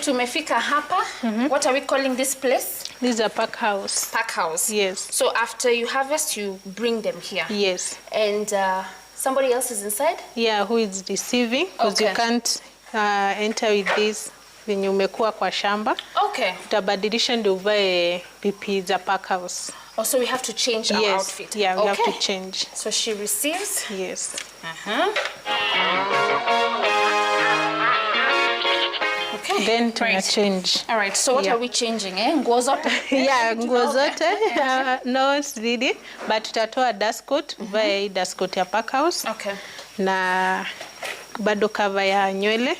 tumefika hapa. What are we calling this place? This is a pack house. Pack house. Yes. So after you harvest, you bring them here. Yes. And somebody else is inside? Yeah, who is receiving, because you can't enter with this venye umekuwa kwa shamba. Okay. Utabadilisha ndio uvae pipi za pack house. Oh, so we have to change our outfit. Yeah, we have to change. So she receives? Yes. Okay. Then to change. All right. So what are we changing? Nguo zote? Yeah, nguo zote. No, it's really. But tutatoa dust coat, uvae dust coat ya pack house. Okay. Na bado cover ya nywele.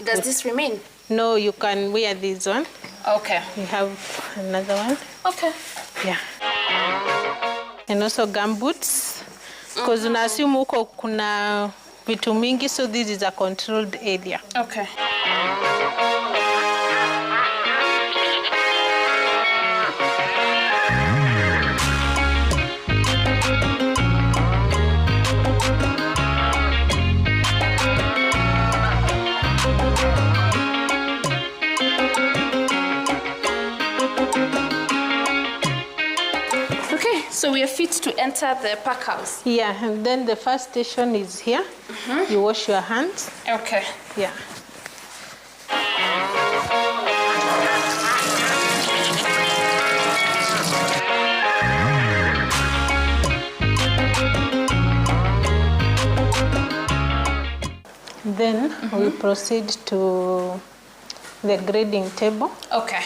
Does this remain? No, you can wear this one. Okay. We have another one. Okay. Yeah. And also gumboots. Because unassume huko kuna vitu mingi, so this is a controlled area. Okay. So we are fit to enter the pack house. Yeah, and then the first station is here. You wash your hands. Okay. Yeah. Then we proceed to the grading table. Okay.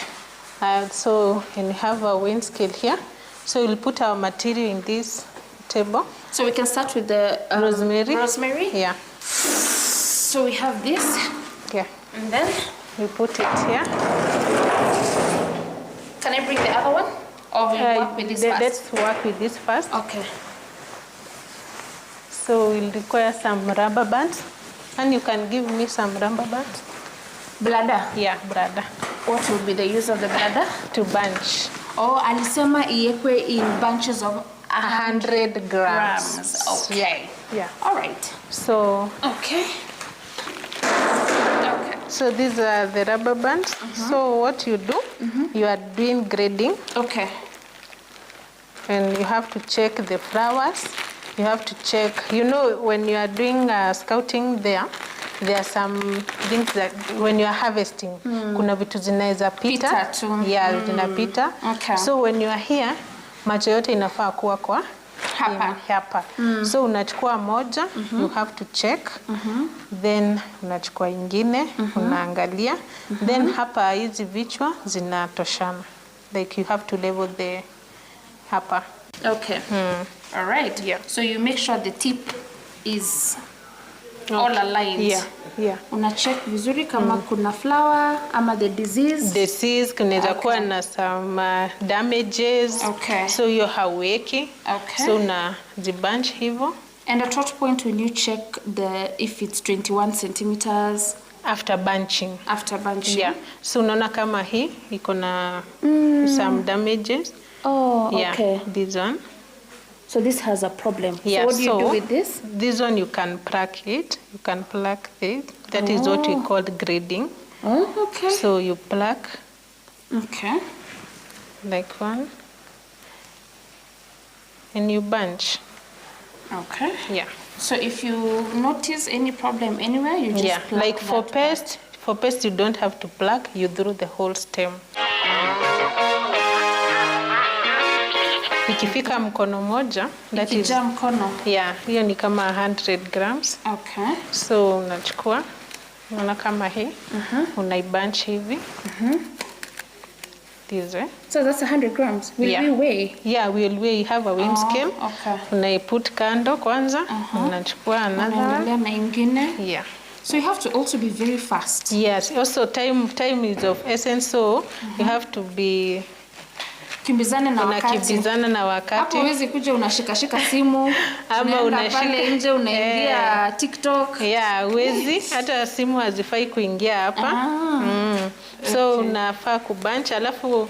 So we have a weighing scale here. So we'll put our material in this table. So we can start with the rosemary. Rosemary? Yeah. So we have this. Yeah. And then? We put it here. Can I bring the other one? Or we work with this first? Let's work with this first. Okay. So we'll require some rubber bands. And you can give me some rubber bands. Bladder? Yeah, bladder. What will be the use of the bladder? To bunch. Oh, alisema iwekwe in bunches of 100 grams. Okay. Yeah. All right. So. Okay. Okay. So these are the rubber bands. So what you do, you are doing grading. Okay. And you have to check the flowers. You have to check, you know, when you are doing scouting there are some things that when you are harvesting, kuna vitu zinaweza pita. Yeah, zinapita. Okay. So when you are here, macho yote inafaa kuwa kwa hapa. So unachukua moja, you have to check. Then unachukua ingine, unaangalia. Then hapa hizi vichwa zinatoshana. Like you have to level the hapa. Okay. All right. Yeah. So you make sure the tip is all aligned. Yeah. Yeah. Una check vizuri kama kuna flower ama the disease. Disease kunaweza kuwa na some damages. Okay. So hiyo hauweki. Okay. So una zibunch hivyo. And at what point will you check if it's 21 centimeters? After bunching. After bunching. Yeah. So unaona kama hii iko na some damages. Oh, yeah, okay. This one. So this has a problem. Yeah, so what do you do with this? This one you can pluck it. You can pluck this. That is what we call grading. Oh, okay. So you pluck. Okay. Like one. And you bunch. Okay. Yeah. So if you notice any problem anywhere, you just pluck. Like for pest you don't have to pluck, you through the whole stem. Ikifika mkono moja, that is mkono. Yeah, hiyo ni kama 100 grams. Okay. So unachukua, unaona kama hii, unaibunch hivi. This way. So that's 100 grams. Will we weigh? Yeah, we'll weigh. You have a weighing scale. Okay. Unaiput kando kwanza, unachukua another one. Na ingine. Yeah. So you have to also be very fast. Yes. Also time is of essence, so you have to be kimbizana na wakati. Unakimbizana na wakati. Hapo huwezi kuja unashika simu. Ama unashika pale nje unaingia TikTok. Yeah, huwezi hata simu hazifai kuingia hapa. So unafaa kubunch, alafu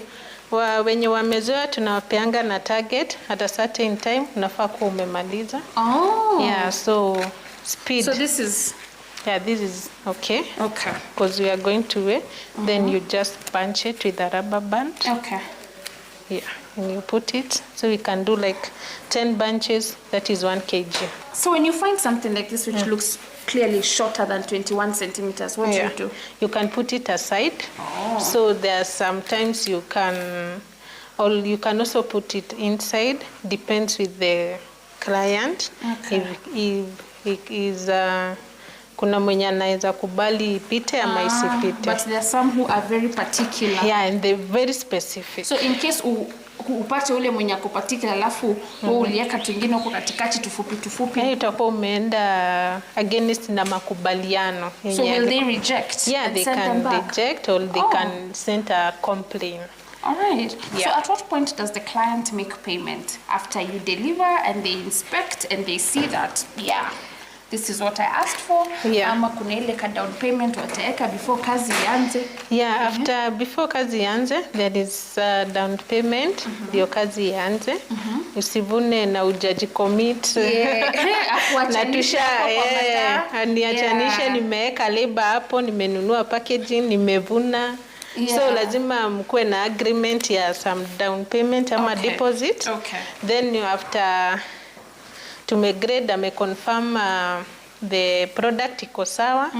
wenye wamezoea tunawapeanga na target at a certain time unafaa kuwa umemaliza. Oh. Yeah, so speed. So this is Yeah, this is okay. Okay. Because we are going to weigh. Then you just punch it with a rubber band. Okay. Yeah, and you put it. So we can do like 10 bunches. That is 1 kg. So when you find something like this which looks clearly shorter than 21 centimeters, what do you do? You can put it aside. So there are sometimes you can, or you can also put it inside. Depends with the client. Okay. If it is kuna mwenye anaweza kubali ipite ama isipite. But there are some who are very particular. Yeah, and they're very specific. So in case upate ule mwenye ako particular alafu wewe uliweka twingine huko katikati tufupi. Itakuwa umeenda against na makubaliano. So will they reject? Yeah, they can reject or they can send a complaint. All right. Yeah. So at what point does the client make payment? After you deliver and they inspect and they see that, yeah, this is what I asked for. Yeah. Ama kuna ile ka down payment wataweka before kazi ianze. Yeah, before kazi ianze, there is down payment, ndio kazi ianze. Usivune na ujaji commit. Na tusha, niachanishe nimeweka labor hapo, nimenunua packaging, nimevuna. So lazima mkuwe na agreement ya some down payment ama deposit. Okay. Then after tumegrade ameconfirm the product iko sawa,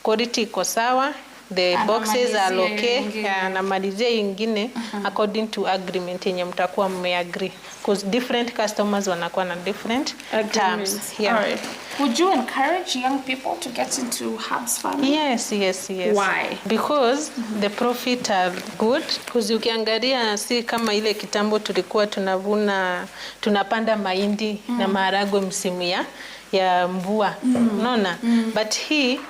quality iko sawa, the boxes are okay, anamalizia ingine according to agreement yenye mtakuwa mmeagree, because different customers wanakuwa na different terms. Yeah. All right. Would you encourage young people to get into herbs farming? Yes. Why? Because the profit are good. Because ukiangalia si kama ile kitambo tulikuwa tunapanda mahindi na maharagwe msimu ya mvua. Unaona? But hii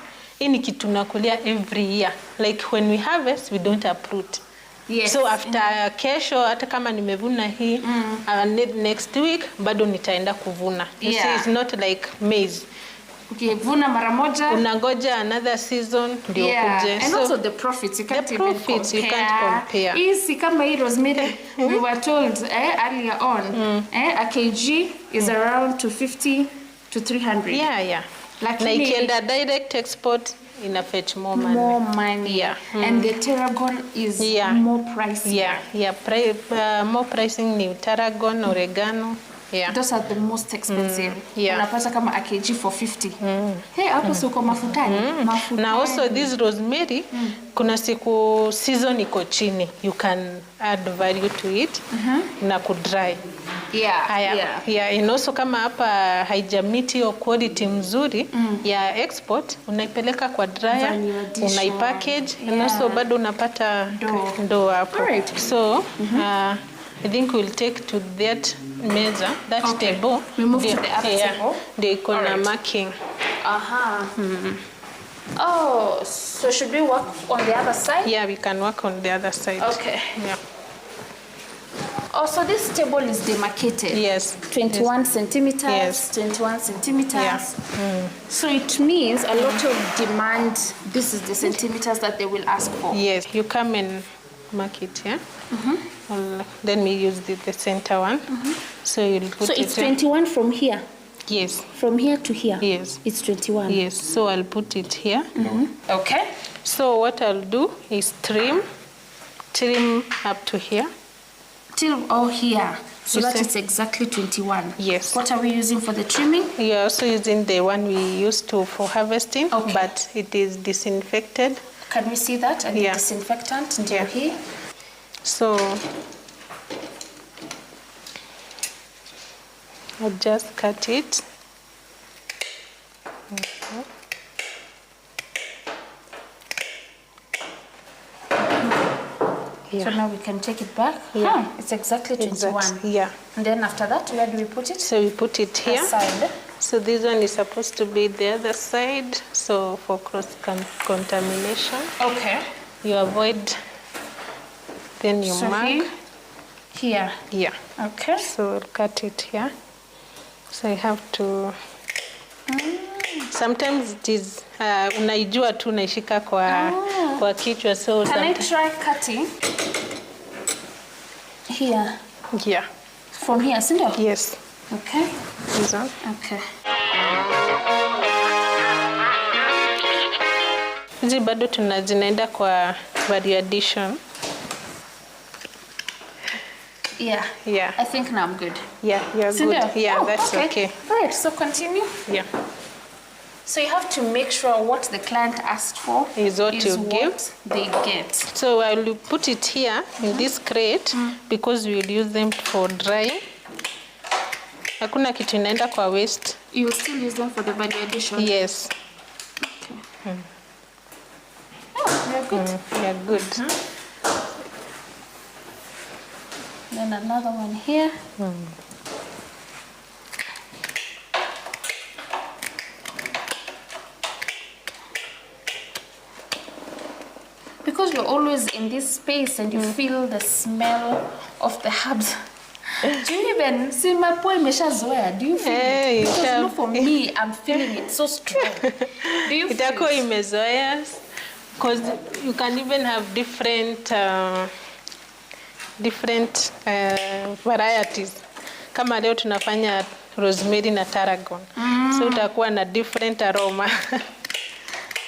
ni kitu tunakulia every year. Like when we harvest, we don't uproot. Yes. So after kesho hata kama nimevuna hii next week bado nitaenda kuvuna. You see, it's not like maize. Ukivuna mara moja unangoja another season ndio kuje. And also the profits you can't even compare. You can't compare. Hii kama hii rosemary we were told earlier on a kg is around 250 to 300. Yeah. Lakini na ikienda direct export ina fetch more money. Yeah. And the tarragon is more pricey. More pricing ni tarragon, oregano. Yeah. Those are the most expensive. Unapata kama a kg for 50. Hey, hapo siko mafutani. Na also this rosemary kuna siku season iko chini. You can add value to it na kudry. And also kama hapa haijamiti hiyo quality mzuri ya export, unaipeleka kwa dryer, unaipackage, and also bado unapata ndoo hapo. So I think we'll take to that meza, that table. We move to the other table. Ndio iko na marking. Oh, so should we work on the other side? Yeah, we can work on the other side. Okay. Yeah. Oh, so this table is demarcated. Yes. 21 centimeters. Yes. 21 centimeters. Yeah. So it means a lot of demand. This is the centimeters that they will ask for. Yes. You come and mark it, yeah? Then we use the center one. So you'll put it. So it's 21 from here? Yes. From here to here? Yes. It's 21? Yes. So I'll put it here. Okay. So what I'll do is trim up to here. Till here. So that is exactly 21. Yes. What are we using for the trimming? We are also using the one we used for harvesting, but it is disinfected. Can we see that? And the disinfectant until here? So I just cut it. So now we can take it back. It's exactly 21. And then after that, where do we put it? So we put it here. Aside. So this one is supposed to be the other side. So for cross contamination. Okay. You avoid. Then you mark. Here. Yeah. Okay. So we'll cut it here. So I have to. Sometimes it is unaijua tu naishika kwa kichwa, so can I try cutting here? Yeah. From here, isn't it? Yes. Okay. This one. Okay. Hizi bado zinaenda kwa value addition. Yeah. Yeah. I think now I'm good. Yeah, you're good. Yeah, that's okay. Right, so continue. Yeah. So you have to make sure what the client asked for is what they get. So I will put it here in this crate because we will use them for drying. Hakuna kitu inaenda kwa waste. You will still use them for the value addition? Yes. Okay. Oh, you're good. You're good. Then another one here. Because you're always in this space and you feel the smell of the herbs. Do you even see my poor imeshazoea? Do you feel it? Because for me, I'm feeling it so strong. Do you feel Itako imezoea because you can even have different varieties. Kama leo tunafanya rosemary na tarragon. So utakuwa na different aroma.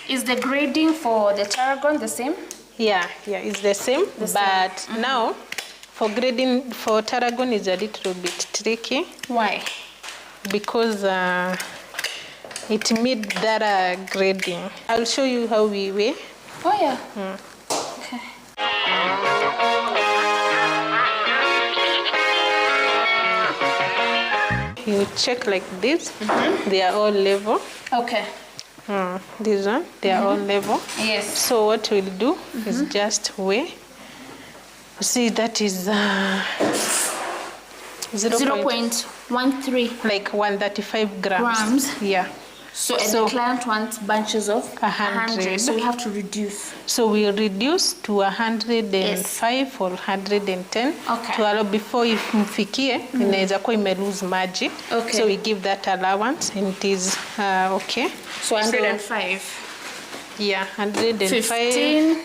Is the grading for the tarragon the same? Yeah, it's the same. But now, for grading for tarragon is a little bit tricky. Why? Because it needs that grading. I'll show you how we weigh. Oh yeah. Okay. You check like this. They are all level. Okay. This one, they are all level. Yes. So what we'll do is just weigh. See, that is 0.13. Like 135 grams. Yeah. So the client wants bunches of 100. So we have to reduce. So we'll reduce to 105 or 110. Okay. To allow before mfikie, inaweza kuwa lose maji. Okay. So we give that allowance and it is okay. So 105. Yeah, 105. 15.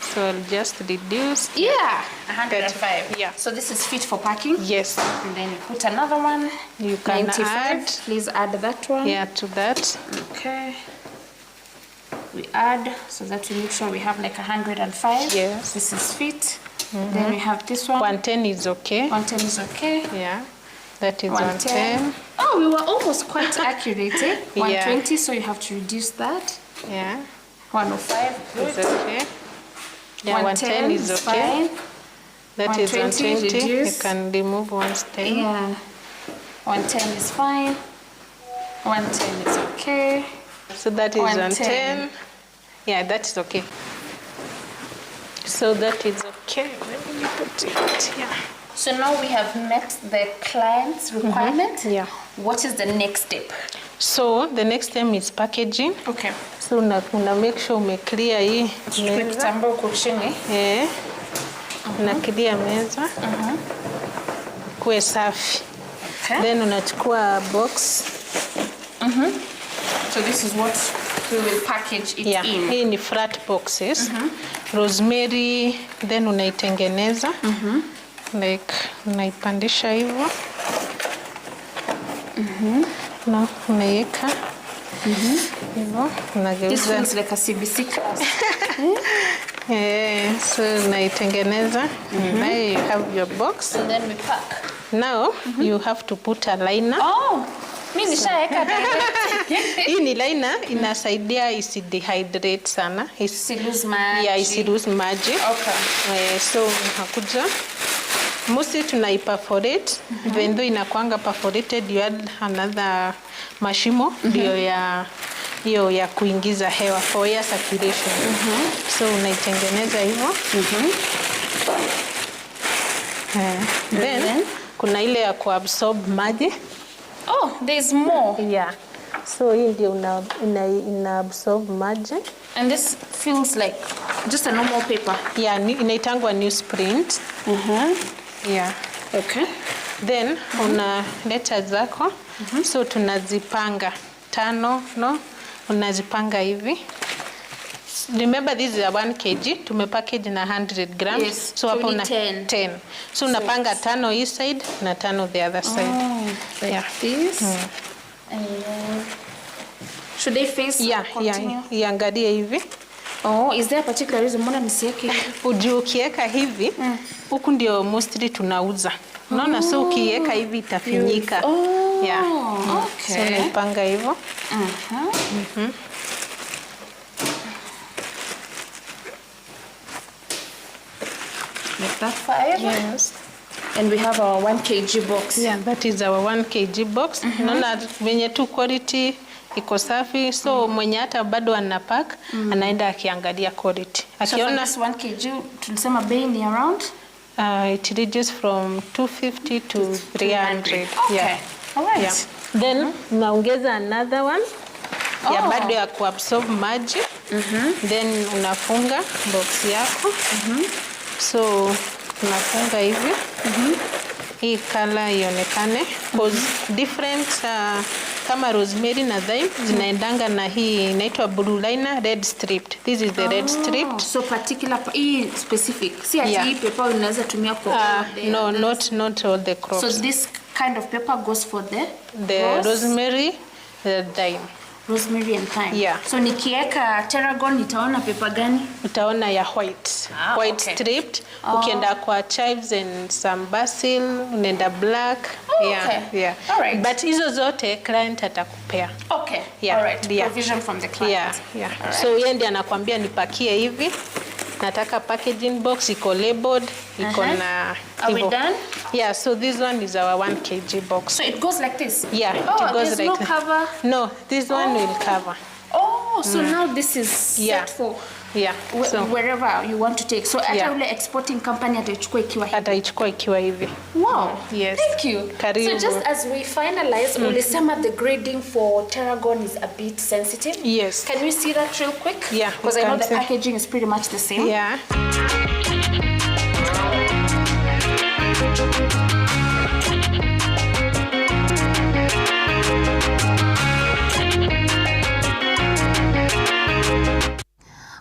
So I'll just reduce. Yeah, 105. Yeah. So this is fit for packing? Yes. And then you put another one. You can 95. add. Please add that one. Yeah, to that. Okay. We add so that we make sure we have like 105. Yes. This is fit. Then we have this one. 110 is okay. 110 is okay. Yeah. That is 110. Oh, we were almost quite accurate, eh? 120, Yeah. so you have to reduce that. Yeah. 105, good. It's okay. Yeah, 110 is okay. Fine. That is 120. You reduce. can remove 110. Yeah. 110 is fine. 110 is okay. So that is 110. Yeah, that is okay. So that is okay. Let me put it here. So now we have met the client's requirement. Yeah. What is the next step? So the next step is packaging. Okay. So una make sure clear hii meza. Kitambaa uko chini. Una clear meza. Kuwe safi. Okay. Then unachukua box. So this is what we will package it in. Hii ni flat boxes. Rosemary, then unaitengeneza. Like unaipandisha hivyo. Na unaiweka. Hivyo unageuza. This feels like a CBC class. So unaitengeneza. Now you have your box. And then we pack. Now you have to put a liner. Oh, mimi nishaweka direct. Hii ni liner inasaidia isidehydrate sana. Isilose maji. Yeah, isilose maji. Okay. So unakuja. Mostly tunaiperforate. Even though inakuanga perforated, you add another mashimo ndio hiyo ya kuingiza hewa for air circulation. So unaitengeneza hivyo. Then kuna ile ya kuabsorb maji. Oh, there's more. Yeah. So hii ndio ina absorb maji. And this feels like just a normal paper. Yeah, inaitangwa newsprint. Yeah. Okay. Then unaleta zako. So tunazipanga 5, no? Unazipanga hivi. Remember this is a 1 kg. Tumepackage na 100 grams. Yes, So hapo una 10. So unapanga 5 each side na 5 the other side. Like this. And then should they face continue? Iangalie hivi. Oh, is there a particular reason mbona nisiweke hivi? Ujue ukiweka hivi, huku ndio mostly tunauza. Unaona, so ukiweka hivi itafinyika. Oh, yeah. Okay. So naipanga hivyo. Make that 5. Yes. And we have our 1 kg box. Yeah, that is our 1 kg box. Unaona venye tu quality iko safi, so mwenye hata bado anapack anaenda akiangalia quality. Akiona so 1 kg tulisema bei ni around it ranges from 250 to 300. Okay. Yeah. All right. Yeah. Then unaongeza another one ya bado ya kuabsorb maji. Then unafunga box yako. So unafunga hivi. Hii color ionekane cause different kama rosemary na thyme zinaendanga na hii inaitwa blue liner red striped. This is the red striped. So particular hii specific. Si ati hii paper unaweza tumia kwa no, not all the crops. So this kind of paper goes for the rosemary, the thyme. Rosemary and thyme. Yeah. So nikiweka tarragon nitaona paper gani? Utaona ya white. White striped. Ukienda kwa chives and some basil, unaenda black. Yeah. All right. But hizo zote client atakupea. Okay. Yeah. All right. Yeah. Provision from the client. Yeah. All right. So yeye ndiye anakuambia nipakie hivi. Nataka packaging box iko labeled, iko na Are we done? Yeah, so this one is our 1 kg box. So it goes like this? Yeah, it goes there's like no that. cover? No, this one will cover. Oh, so now this is set for so wherever you want to take. So hata ule exporting company ataichukua ikiwa hivi. Ataichukua ikiwa hivi. Wow. Yes. Thank you. Karibu. So just as we finalize, ulisema the grading for tarragon is a bit sensitive. Yes. Can we see that real quick? Yeah. Because I know the packaging is pretty much the same. Yeah.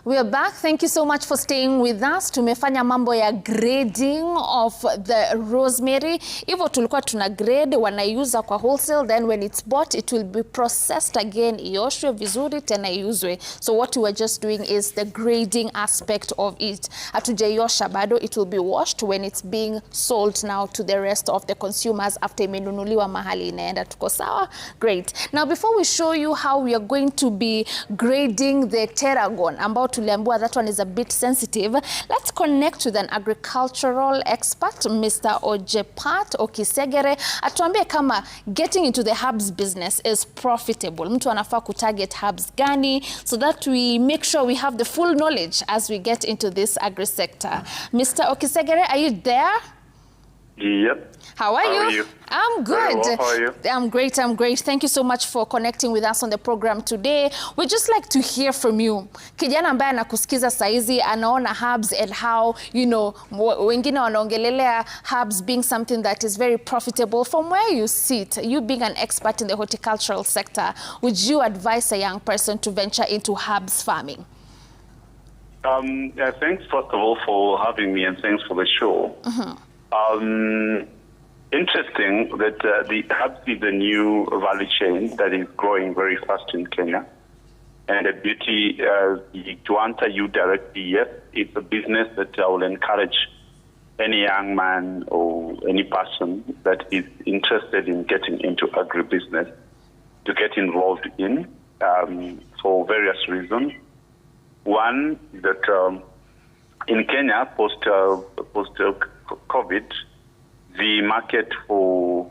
We are back. Thank you so much for staying with us. Tumefanya mambo ya grading of the rosemary. Hivyo tulikuwa tuna grade, wanaiuza kwa wholesale, then when it's bought it will be processed again, ioshwe vizuri tena iuzwe. So what we were just doing is the grading aspect of it. Hatujaiosha bado, it will be washed when it's being sold now to the rest of the consumers after imenunuliwa mahali inaenda. Tuko sawa? Great. Now before we show you how we are going to be grading the tarragon, ambao tuliambiwa that one is a bit sensitive, let's connect with an agricultural expert, Mr. Ojepat Okisegere, atuambie kama getting into the herbs business is profitable. Mtu anafaa kutarget herbs gani so that we make sure we have the full knowledge as we get into this agri sector. Mr. Okisegere, are you there? Yep. How are you? I'm good. Very well. How are you? I'm great. Thank you so much for connecting with us on the program today. We'd just like to hear from you. Kijana ambaye anakusikiza saizi anaona herbs and how, you know, wengine wanaongelelea herbs being something that is very profitable. From where you sit, you being an expert in the horticultural sector, would you advise a young person to venture into herbs farming? Thanks, first of all, for having me, and thanks for the show. Interesting that the herbs is a new value chain that is growing very fast in Kenya. And the beauty, to answer you directly, yes, it's a business that I will encourage any young man or any person that is interested in getting into agribusiness to get involved in for various reasons. One, that in Kenya, post-COVID, the market for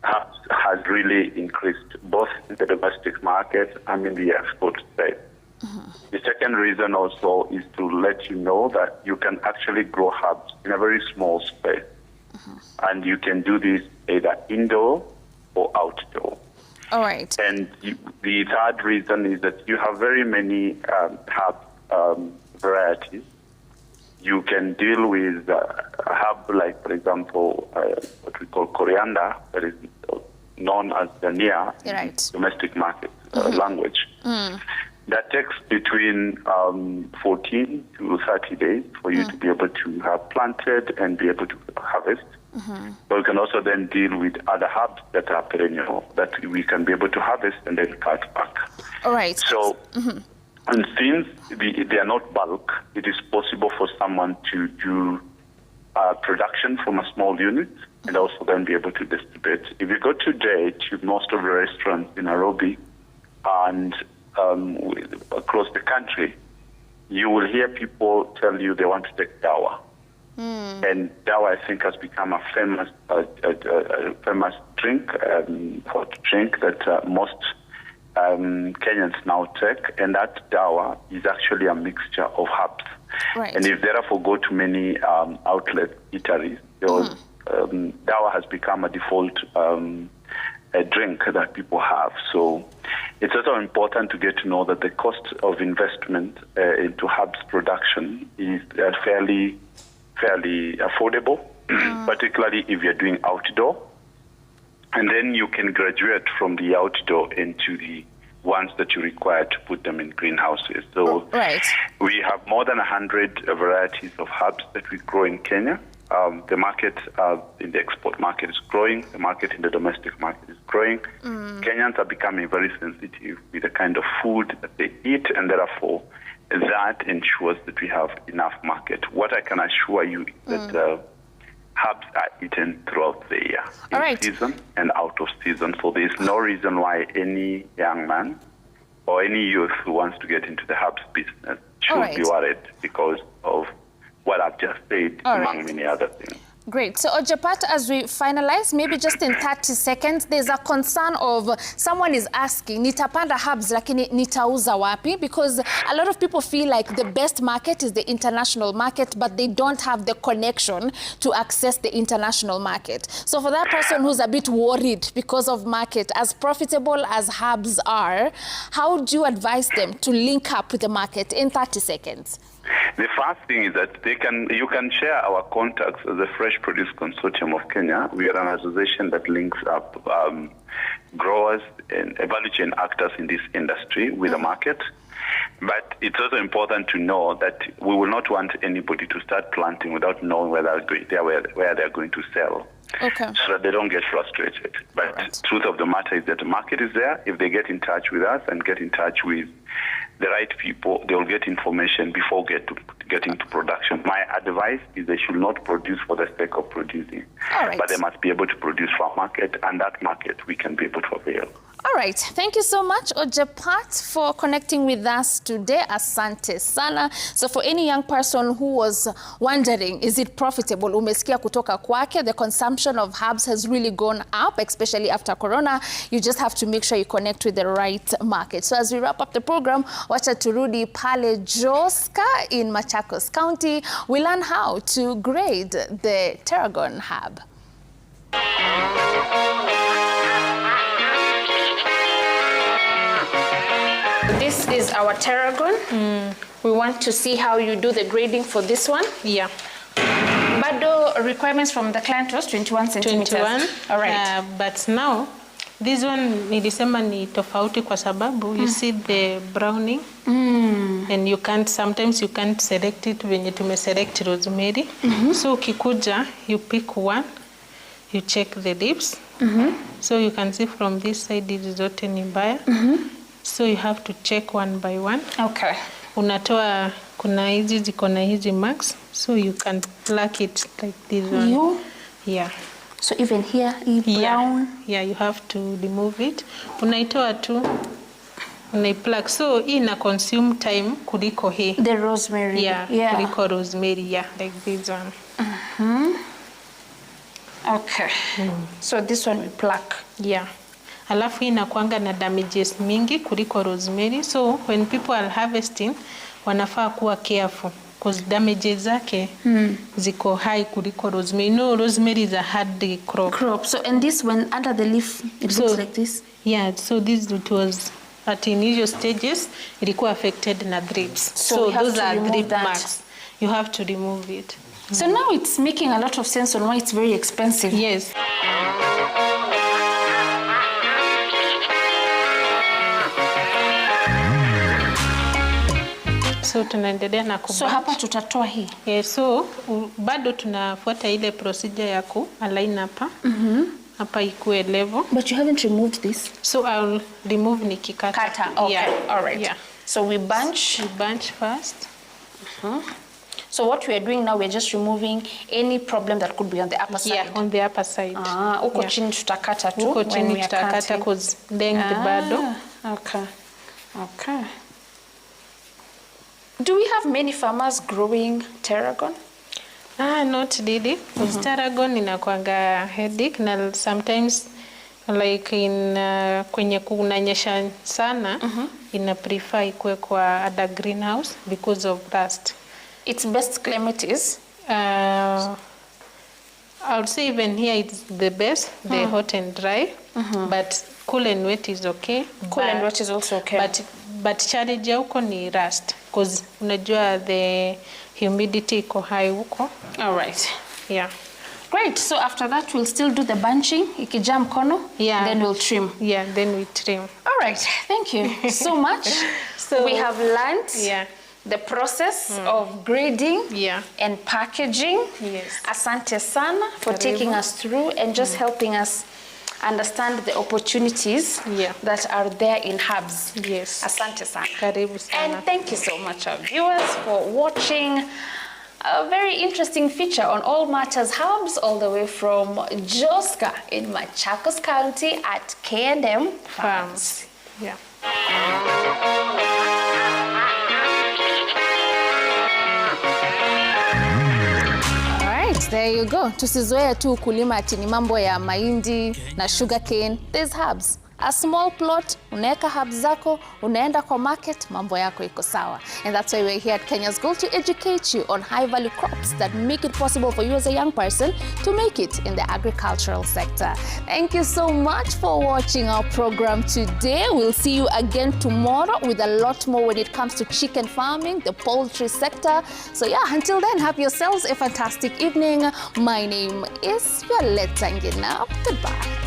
herbs has really increased, both in the domestic market and in the export side. The second reason also is to let you know that you can actually grow herbs in a very small space. And you can do this either indoor or outdoor. All right. And the third reason is that you have very many herb varieties. You can deal with a herb like, for example, what we call coriander, that is known as dania in domestic market language. That takes between 14 to 30 days for you to be able to have planted and be able to harvest. But we can also then deal with other herbs that are perennial that we can be able to harvest and then cut back. All right. So And since they are not bulk, it is possible for someone to do production from a small unit and also then be able to distribute. If you go today to most of the restaurants in Nairobi and across the country, you will hear people tell you they want to take dawa. And dawa, I think, has become a famous drink, hot drink that most Kenyans now take. And that dawa is actually a mixture of herbs. Right. And if therefore go to many outlet eateries, dawa has become a default a drink that people have. So it's also important to get to know that the cost of investment into herbs production is fairly affordable, particularly if you're doing outdoor. And then you can graduate from the outdoor into the ones that you require to put them in greenhouses. So we have more than 100 varieties of herbs that we grow in Kenya. The market in the export market is growing. The market in the domestic market is growing. Kenyans are becoming very sensitive with the kind of food that they eat, and therefore that ensures that we have enough market. What I can assure you is that herbs are eaten throughout the year, in season and out of season. So there is no reason why any young man or any youth who wants to get into the herbs business should be worried because of what I've just said, among many other things. Great. So, Ojepat, as we finalize, maybe just in 30 seconds, there's a concern of someone is asking, nitapanda herbs lakini nitauza wapi? Because a lot of people feel like the best market is the international market, but they don't have the connection to access the international market. So for that person who's a bit worried because of market, as profitable as herbs are, how do you advise them to link up with the market in 30 seconds? The first thing is that you can share our contacts as the Fresh Produce Consortium of Kenya. We are an association that links up growers and value chain actors in this industry with the market. But it's also important to know that we will not want anybody to start planting without knowing where they're going to sell. So that they don't get frustrated. But the truth of the matter is that the market is there. If they get in touch with us and get in touch with the right people, they will get information before getting to production. My advice is they should not produce for the sake of producing, but they must be able to produce for a market, and that market we can be able to avail. All right. Thank you so much, Ojepat, for connecting with us today. Asante sana. So for any young person who was wondering, is it profitable? Umesikia kutoka kwake, the consumption of herbs has really gone up, especially after Corona. You just have to make sure you connect with the right market. So as we wrap up the program, wacha turudi pale Joska in Machakos County. We learn how to grade the tarragon herb. This is our tarragon. We want to see how you do the grading for this one. Yeah. Bado requirements from the client was 21 centimeters. 21. All right. But now, this one nilisema ni tofauti kwa sababu you see the browning. And sometimes you can't select it when you select rosemary. So ukikuja, you pick one, you check the lips. So you can see from this side, this is zote ni mbaya. So you have to check one by one. Okay. Unatoa kuna hizi ziko na hizi marks, so you can pluck it like this one. Yeah. So even here, brown. Yeah, you have to remove it. Unaitoa tu, unaipluck. So hii ina consume time kuliko hii. The rosemary. Yeah. Kuliko rosemary, yeah, like this one. Okay. So this one we pluck. Yeah. Alafu hii inakuanga na damages mingi kuliko rosemary. So when people are harvesting, wanafaa kuwa careful because damages zake ziko high kuliko rosemary. No, rosemary is a hard crop. So and this when under the leaf, it looks like this? Yeah, so this it was at initial stages, ilikuwa affected na thrips. So those are thrip marks. You have to remove it. So now it's making a lot of sense on why it's very expensive. Yes. So tunaendelea na kubatch. So hapa tutatoa hii. Yeah, so bado tunafuata ile procedure ya align hapa. Hapa ikuwe level. But you haven't removed this. So I'll remove nikikata. Kata. Okay. Yeah. All right. Yeah. So we bunch. We bunch first. So what we are doing now, we're just removing any problem that could be on the upper side. Yeah, on the upper side. Huko chini tutakata tu. Huko chini tutakata cause length bado. Okay. Okay. Do we have many farmers growing tarragon? Not really. Because tarragon inakuanga headache na sometimes like in kwenye kunanyesha sana ina prefer ikue kwa other greenhouse because of rust. Its best climate is? I would say even here it's the best, the hot and dry, but cool and wet is okay. Cool and wet is also okay. But challenge huko ni rust because unajua the humidity iko high huko. All right. Yeah. Great. So after that, we'll still do the bunching. Ikijaa mkono. Yeah. Then we'll trim. Yeah, then we trim. All right. Thank you so much. So we have learned the process of grading and packaging. Yes. Asante sana for taking us through and just helping us understand the opportunities that are there in herbs. Yes. Asante sana. Karibu sana. And thank you so much, our viewers, for watching a very interesting feature on All Matters Herbs, all the way from Joska in Machakos County at K&M Farms. Yeah. There you go. Tusizoea tu kulima ati ni mambo ya mahindi na sugar cane. There's herbs. A small plot, unaweka herbs zako, unaenda kwa market, mambo yako iko sawa. And that's why we're here at Kenya's Gold to educate you on high value crops that make it possible for you as a young person to make it in the agricultural sector. Thank you so much for watching our program today. We'll see you again tomorrow with a lot more when it comes to chicken farming, the poultry sector. So yeah, until then, have yourselves a fantastic evening. My name is Violetta Ngina. Goodbye.